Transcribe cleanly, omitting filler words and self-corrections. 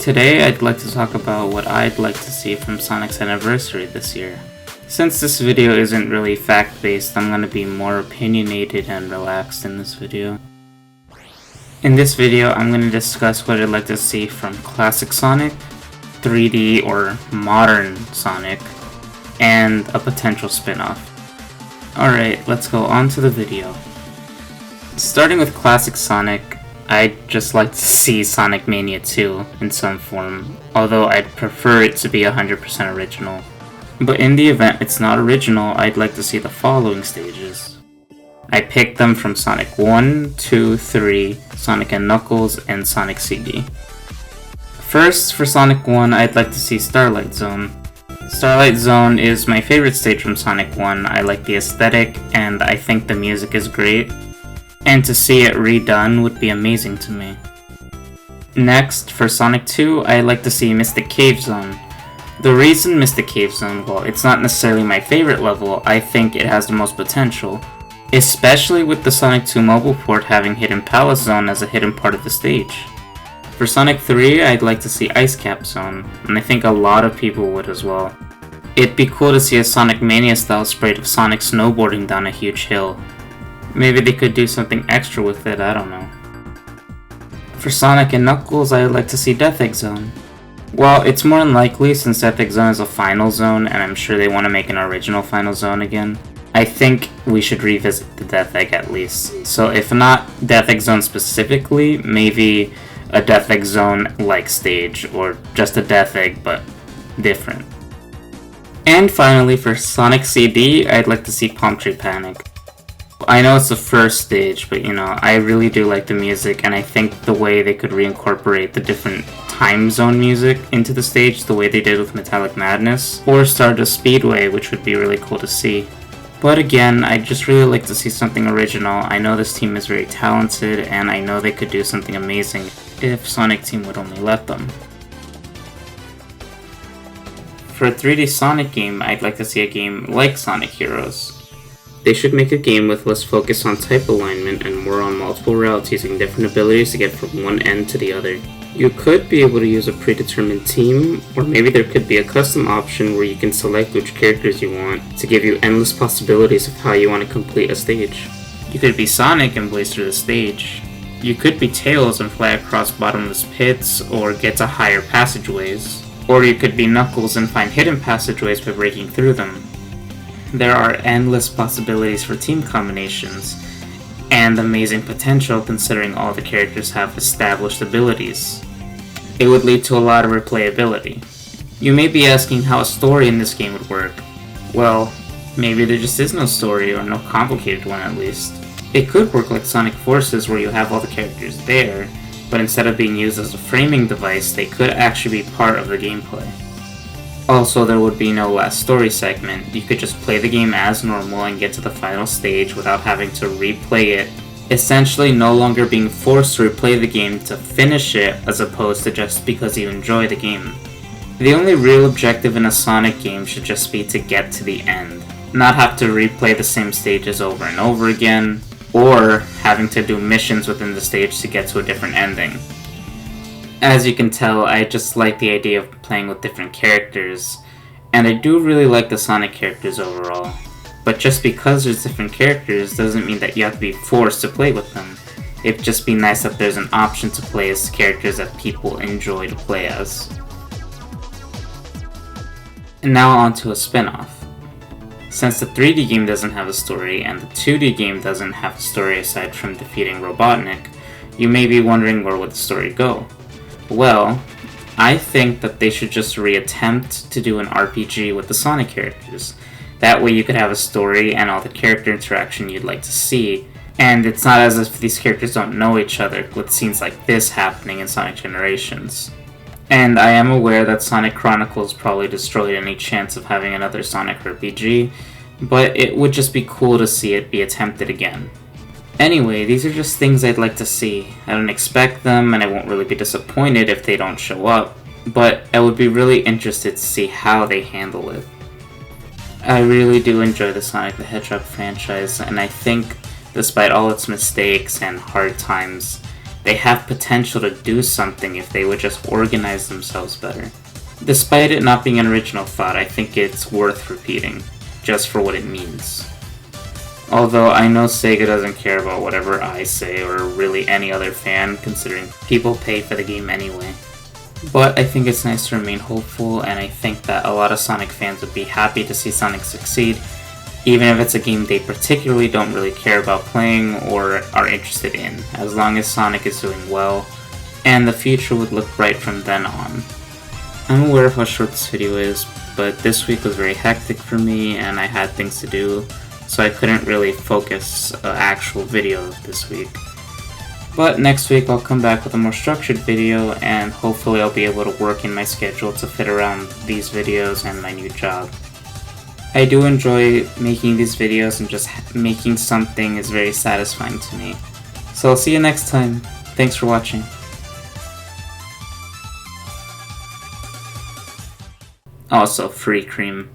Today I'd like to talk about what I'd like to see from Sonic's anniversary this year. Since this video isn't really fact-based, I'm going to be more opinionated and relaxed in this video. In this video, I'm going to discuss what I'd like to see from classic Sonic, 3D or modern Sonic, and a potential spin-off. Alright, let's go on to the video. Starting with classic Sonic, I'd just like to see Sonic Mania 2 in some form, although I'd prefer it to be 100% original. But in the event it's not original, I'd like to see the following stages. I picked them from Sonic 1, 2, 3, Sonic and Knuckles, and Sonic CD. First, for Sonic 1, I'd like to see Starlight Zone. Starlight Zone is my favorite stage from Sonic 1. I like the aesthetic, and I think the music is great. And to see it redone would be amazing to me. Next, for Sonic 2, I'd like to see Mystic Cave Zone. The reason Mystic Cave Zone, well, it's not necessarily my favorite level, I think it has the most potential. Especially with the Sonic 2 mobile port having Hidden Palace Zone as a hidden part of the stage. For Sonic 3, I'd like to see Ice Cap Zone, and I think a lot of people would as well. It'd be cool to see a Sonic Mania style sprite of Sonic snowboarding down a huge hill. Maybe they could do something extra with it, I don't know. For Sonic and Knuckles, I would like to see Death Egg Zone. Well, it's more unlikely since Death Egg Zone is a final zone, and I'm sure they want to make an original final zone again. I think we should revisit the Death Egg at least. So if not Death Egg Zone specifically, maybe a Death Egg Zone-like stage, or just a Death Egg, but different. And finally, for Sonic CD, I'd like to see Palm Tree Panic. I know it's the first stage, but I really do like the music, and I think the way they could reincorporate the different time zone music into the stage, the way they did with Metallic Madness, or Stardust Speedway, which would be really cool to see. But again, I'd just really like to see something original. I know this team is very talented, and I know they could do something amazing if Sonic Team would only let them. For a 3D Sonic game, I'd like to see a game like Sonic Heroes. They should make a game with less focus on type alignment and more on multiple routes using different abilities to get from one end to the other. You could be able to use a predetermined team, or maybe there could be a custom option where you can select which characters you want to give you endless possibilities of how you want to complete a stage. You could be Sonic and blaze through the stage. You could be Tails and fly across bottomless pits or get to higher passageways. Or you could be Knuckles and find hidden passageways by breaking through them. There are endless possibilities for team combinations, and amazing potential considering all the characters have established abilities. It would lead to a lot of replayability. You may be asking how a story in this game would work. Well, maybe there just is no story, or no complicated one at least. It could work like Sonic Forces where you have all the characters there, but instead of being used as a framing device, they could actually be part of the gameplay. Also, there would be no last story segment. You could just play the game as normal and get to the final stage without having to replay it, essentially no longer being forced to replay the game to finish it as opposed to just because you enjoy the game. The only real objective in a Sonic game should just be to get to the end, not have to replay the same stages over and over again, or having to do missions within the stage to get to a different ending. As you can tell, I just like the idea of playing with different characters, and I do really like the Sonic characters overall. But just because there's different characters doesn't mean that you have to be forced to play with them. It'd just be nice that there's an option to play as characters that people enjoy to play as. And now on to a spin-off. Since the 3D game doesn't have a story, and the 2D game doesn't have a story aside from defeating Robotnik, you may be wondering where would the story go? Well, I think that they should just reattempt to do an RPG with the Sonic characters. That way you could have a story and all the character interaction you'd like to see, and it's not as if these characters don't know each other with scenes like this happening in Sonic Generations. And I am aware that Sonic Chronicles probably destroyed any chance of having another Sonic RPG, but it would just be cool to see it be attempted again. Anyway, these are just things I'd like to see. I don't expect them, and I won't really be disappointed if they don't show up, but I would be really interested to see how they handle it. I really do enjoy the Sonic the Hedgehog franchise, and I think, despite all its mistakes and hard times, They have potential to do something if they would just organize themselves better. Despite it not being an original thought, I think it's worth repeating, just for what it means. Although I know Sega doesn't care about whatever I say or really any other fan, considering people pay for the game anyway. But I think it's nice to remain hopeful, and I think that a lot of Sonic fans would be happy to see Sonic succeed, even if it's a game they particularly don't really care about playing or are interested in, as long as Sonic is doing well, and the future would look bright from then on. I'm aware of how short this video is, but this week was very hectic for me and I had things to do, so I couldn't really focus an actual video this week. But next week I'll come back with a more structured video, and hopefully I'll be able to work in my schedule to fit around these videos and my new job. I do enjoy making these videos, and just making something is very satisfying to me. So I'll see you next time. Thanks for watching. Also, free cream.